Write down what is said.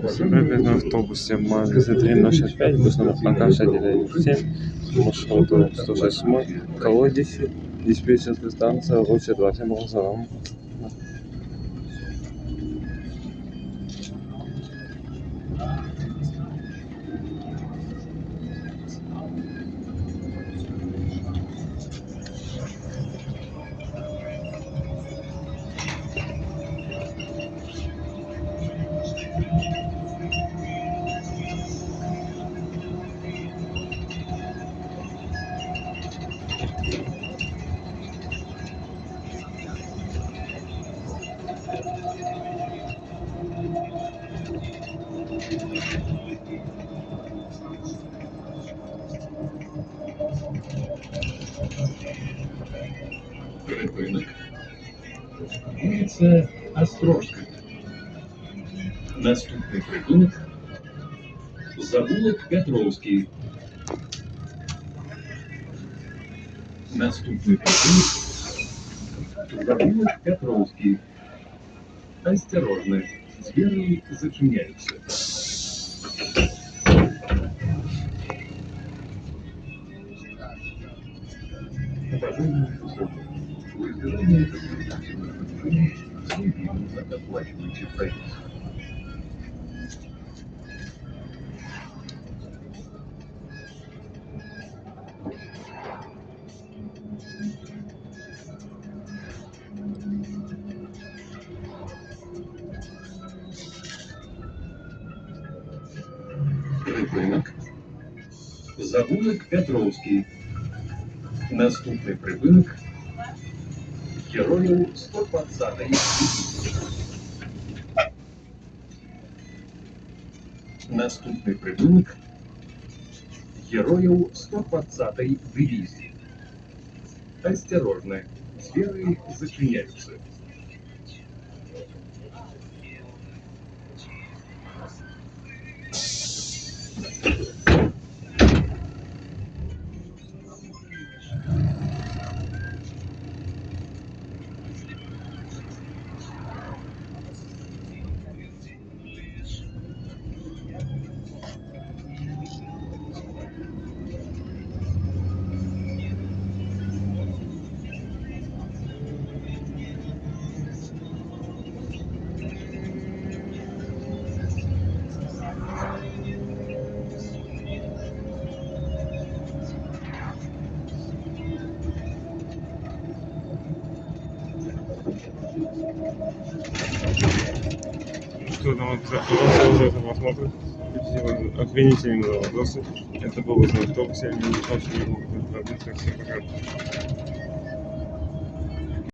Всем привет на автобусе МАЗ-365, бус номер АК-697, маршруту 106, Колодище, диспетчерская станция, Роща 2. Всем салам. Рынок. Улица Острожка. Наступный припынок — завулок Петровский. Наступный припынок — завулок Петровский. Осторожно, двери зачиняются. Уважаемые пассажиры, в избежание дополнительных нарушений немедленно оплачивайте проезд. Припынок. Завулок Петровский. Наступний припинок — Героїв 120-ї. Наступний припинок — Героїв 120-ї дивізії. Осторожно, двери зачиняются. Что там уже посмотрим. Охренительные вопросы. Это был в автобусе, они не очень могут отправить, так все пока.